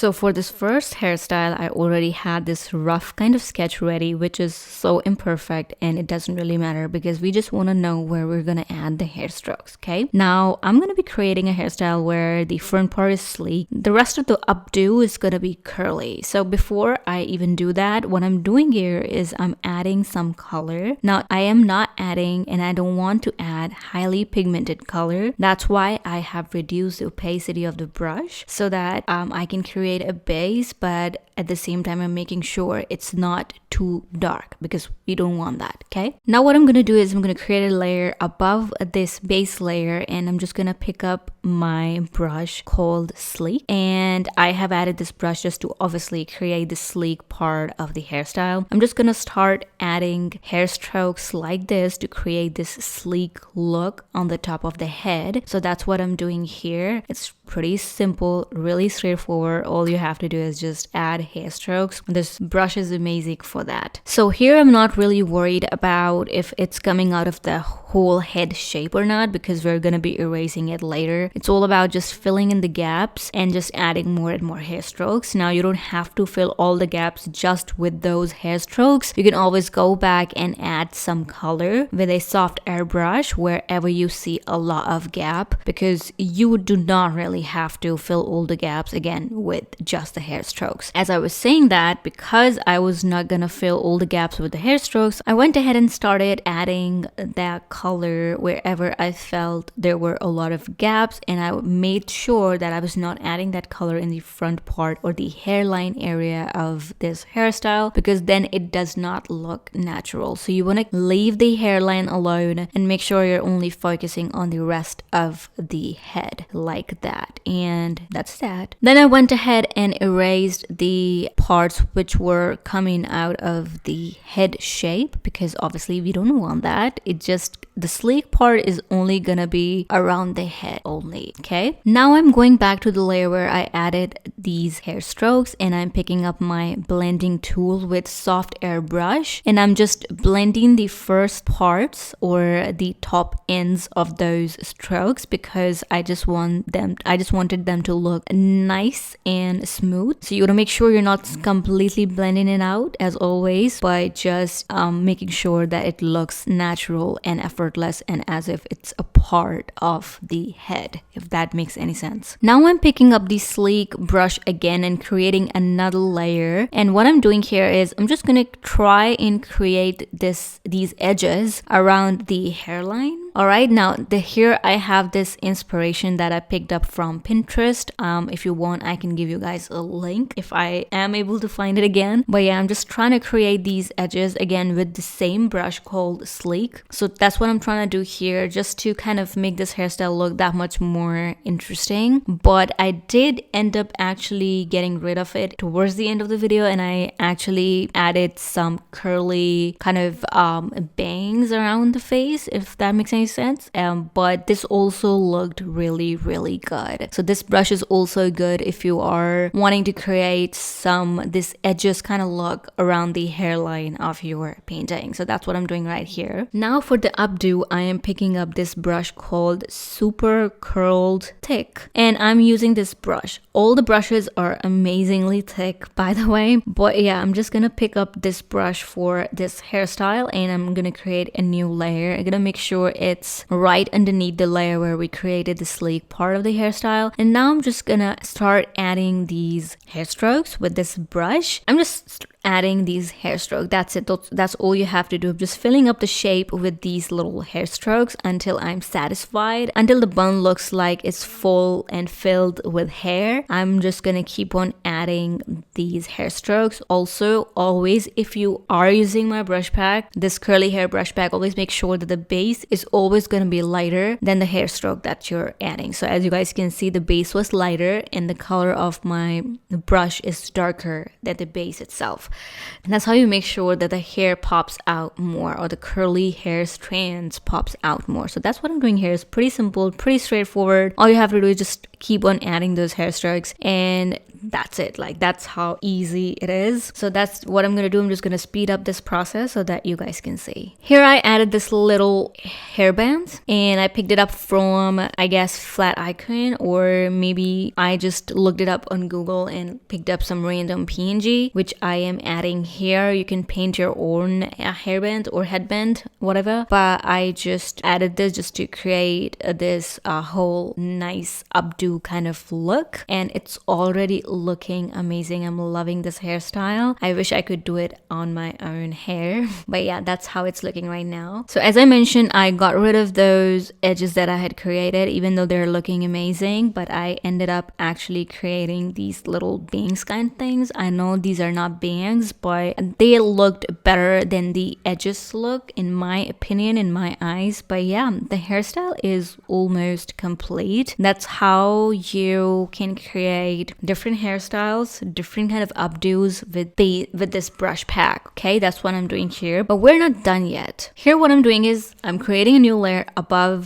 So for this first hairstyle, I already had this rough kind of sketch ready, which is so imperfect and it doesn't really matter because we just want to know where we're going to add the hair strokes, okay? Now I'm going to be creating a hairstyle where the front part is sleek. The rest of the updo is going to be curly. So before I even do that, what I'm doing here is I'm adding some color. Now I am not adding, and I don't want to add, highly pigmented color. That's why I have reduced the opacity of the brush so that I can create a base, but at the same time I'm making sure it's not too dark because we don't want that, okay? Now what I'm gonna do is I'm gonna create a layer above this base layer, and I'm just gonna pick up my brush called Sleek, and I have added this brush just to obviously create the sleek part of the hairstyle. I'm just gonna start adding hair strokes like this to create this sleek look on the top of the head. So that's what I'm doing here. It's pretty simple, really straightforward. All you have to do is just add hair strokes. This brush is amazing for that. So here I'm not really worried about if it's coming out of the whole head shape or not because we're gonna be erasing it later. It's all about just filling in the gaps and just adding more and more hair strokes. Now you don't have to fill all the gaps just with those hair strokes. You can always go back and add some color with a soft airbrush wherever you see a lot of gap, because you do not really have to fill all the gaps again with just the hair strokes. As I was saying that, because I was not gonna fill all the gaps with the hair strokes, I went ahead and started adding that color wherever I felt there were a lot of gaps, and I made sure that I was not adding that color in the front part or the hairline area of this hairstyle, because then it does not look natural. So you want to leave the hairline alone and make sure you're only focusing on the rest of the head like that. And that's that. Then I went ahead and erased the parts which were coming out of the head shape, because obviously we don't want that. The sleek part is only gonna be around the head only, okay? Now I'm going back to the layer where I added these hair strokes, and I'm picking up my blending tool with soft airbrush, and I'm just blending the first parts or the top ends of those strokes because I just wanted them to look nice and smooth. So you want to make sure you're not completely blending it out as always, but just making sure that it looks natural and effortless and as if it's a part of the head, if that makes any sense. Now I'm picking up the sleek brush again and creating another layer, and what I'm doing here is I'm just gonna try and create these edges around the hairline. Alright, now here I have this inspiration that I picked up from Pinterest. If you want, I can give you guys a link if I am able to find it again. But yeah, I'm just trying to create these edges again with the same brush called Sleek. So that's what I'm trying to do here, just to kind of make this hairstyle look that much more interesting. But I did end up actually getting rid of it towards the end of the video, and I actually added some curly kind of bangs around the face, if that makes any sense. But this also looked really good. So this brush is also good if you are wanting to create this edges kind of look around the hairline of your painting. So that's what I'm doing right here. Now for the updo, I am picking up this brush called Super Curled Thick, and I'm using this brush. All the brushes are amazingly thick, by the way, but yeah, I'm just gonna pick up this brush for this hairstyle, and I'm gonna create a new layer. I'm gonna make sure it's right underneath the layer where we created the sleek part of the hairstyle. And now I'm just gonna start adding these hair strokes with this brush. I'm just adding these hair strokes. That's it. That's all you have to do. Just filling up the shape with these little hair strokes until I'm satisfied, until the bun looks like it's full and filled with hair. I'm just gonna keep on adding these hair strokes. Also, always, if you are using my brush pack, this curly hair brush pack, always make sure that the base is always gonna be lighter than the hair stroke that you're adding. So as you guys can see, the base was lighter and the color of my brush is darker than the base itself. And that's how you make sure that the hair pops out more, or the curly hair strands pops out more. So that's what I'm doing here. It's pretty simple, pretty straightforward. All you have to do is just keep on adding those hair strokes, and that's it. Like, that's how easy it is. So that's what I'm gonna do. I'm just gonna speed up this process so that you guys can see. Here I added this little hairband, and I picked it up from, I guess, Flat Icon, or maybe I just looked it up on Google and picked up some random PNG, which I am adding here. You can paint your own hairband or headband, whatever, but I just added this just to create this whole nice updo kind of look, and it's already looking amazing. I'm loving this hairstyle. I wish I could do it on my own hair, but yeah, that's how it's looking right now. So as I mentioned, I got rid of those edges that I had created, even though they're looking amazing, but I ended up actually creating these little bangs kind of things. I know these are not bangs, but they looked better than the edges look, in my opinion, in my eyes. But yeah, the hairstyle is almost complete. That's how you can create different hairstyles, different kind of updos with this brush pack. Okay, that's what I'm doing here, but we're not done yet. Here what I'm doing is I'm creating a new layer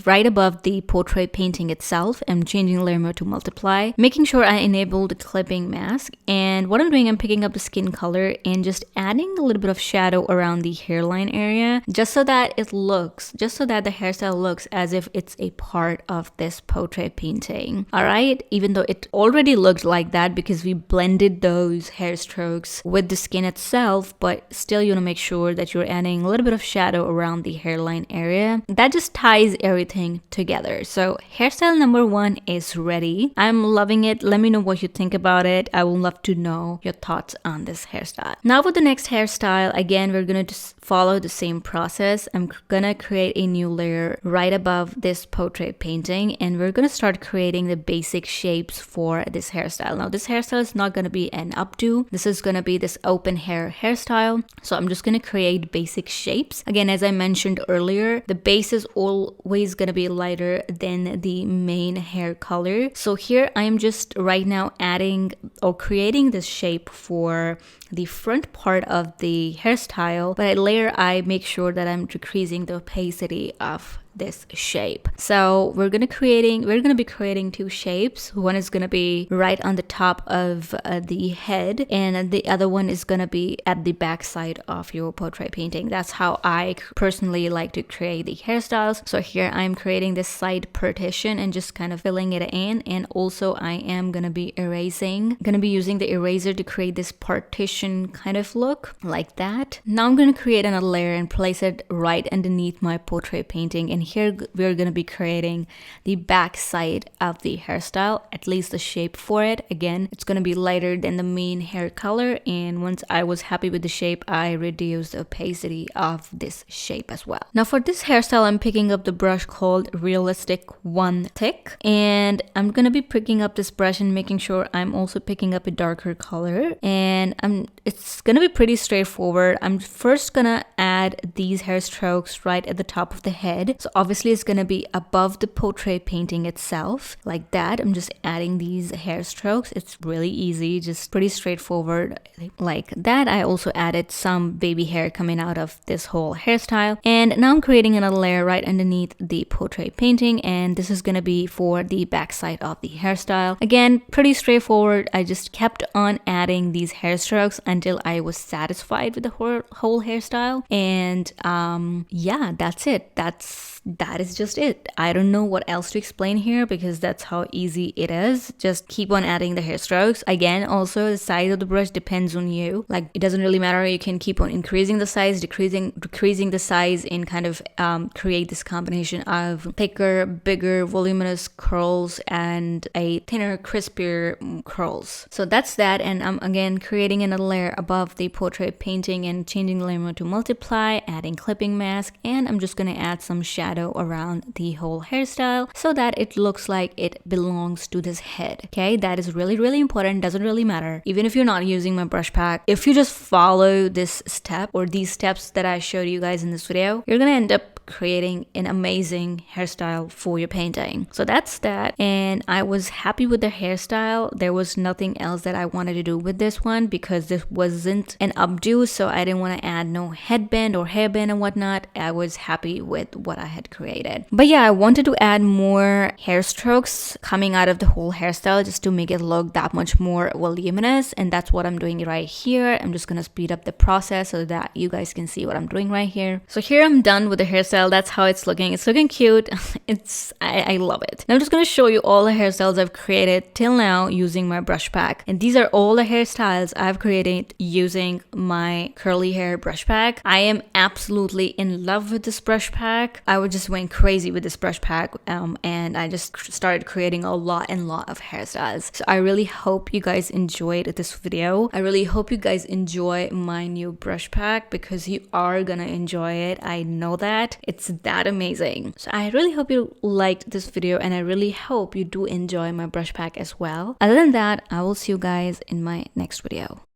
right above the portrait painting itself. I'm changing layer mode to multiply, making sure I enable the clipping mask. And what I'm doing, I'm picking up the skin color and just adding a little bit of shadow around the hairline area, just so that the hairstyle looks as if it's a part of this portrait painting. All right, even though it already looked like that because we blended those hair strokes with the skin itself, but still you want to make sure that you're adding a little bit of shadow around the hairline area. That just ties everything together. So hairstyle number 1 is ready. I'm loving it. Let me know what you think about it. I would love to know your thoughts on this hairstyle. Now for the next hairstyle, again, we're gonna just follow the same process. I'm gonna create a new layer right above this portrait painting, and we're gonna start creating the basic shapes for this hairstyle. Now this hairstyle is not gonna be an updo. This is gonna be this open hair hairstyle. So I'm just gonna create basic shapes. Again, as I mentioned earlier, the base is always gonna be lighter than the main hair color. So here I am just right now adding or creating this shape for the front part of the hairstyle, but I make sure that I'm decreasing the opacity of this shape. So we're gonna be creating 2 shapes. One is gonna be right on the top of the head, and the other one is gonna be at the back side of your portrait painting. That's how I personally like to create the hairstyles. So here I'm creating this side partition and just kind of filling it in, and also I am gonna be using the eraser to create this partition kind of look like that. Now I'm gonna create another layer and place it right underneath my portrait painting, and here we're going to be creating the back side of the hairstyle, at least the shape for it. Again, it's going to be lighter than the main hair color, and once I was happy with the shape, I reduced the opacity of this shape as well. Now for this hairstyle, I'm picking up the brush called Realistic 1 Thick, and I'm going to be picking up this brush and making sure I'm also picking up a darker color, and it's going to be pretty straightforward. I'm first going to add these hair strokes right at the top of the head. So obviously it's going to be above the portrait painting itself, like that. I'm just adding these hair strokes. It's really easy, just pretty straightforward like that. I also added some baby hair coming out of this whole hairstyle, and now I'm creating another layer right underneath the portrait painting, and this is going to be for the back side of the hairstyle. Again, pretty straightforward. I just kept on adding these hair strokes until I was satisfied with the whole hairstyle, and yeah, that's it. That is just it. I don't know what else to explain here because that's how easy it is. Just keep on adding the hair strokes. Again, also the size of the brush depends on you. Like, it doesn't really matter. You can keep on increasing the size, decreasing the size, and kind of create this combination of thicker, bigger, voluminous curls and a thinner, crispier curls. So that's that, and I'm again creating another layer above the portrait painting and changing the layer mode to multiply, adding clipping mask, and I'm just gonna add some shadow around the whole hairstyle so that it looks like it belongs to this head. Okay, that is really, really important. Doesn't really matter. Even if you're not using my brush pack, if you just follow this step or these steps that I showed you guys in this video, you're gonna end up creating an amazing hairstyle for your painting. So that's that, and I was happy with the hairstyle. There was nothing else that I wanted to do with this one because this wasn't an updo, so I didn't want to add no headband or hairband and whatnot. I was happy with what I had created. But yeah, I wanted to add more hair strokes coming out of the whole hairstyle just to make it look that much more voluminous, and that's what I'm doing right here. I'm just gonna speed up the process so that you guys can see what I'm doing right here. So here I'm done with the hairstyle. That's how it's looking. It's looking cute. I love it. Now I'm just gonna show you all the hairstyles I've created till now using my brush pack, and these are all the hairstyles I've created using my curly hair brush pack. I am absolutely in love with this brush pack. I just went crazy with this brush pack, and I just started creating a lot of hairstyles. So I really hope you guys enjoyed this video. I really hope you guys enjoy my new brush pack because you are gonna enjoy it. I know that. It's that amazing. So I really hope you liked this video, and I really hope you do enjoy my brush pack as well. Other than that, I will see you guys in my next video.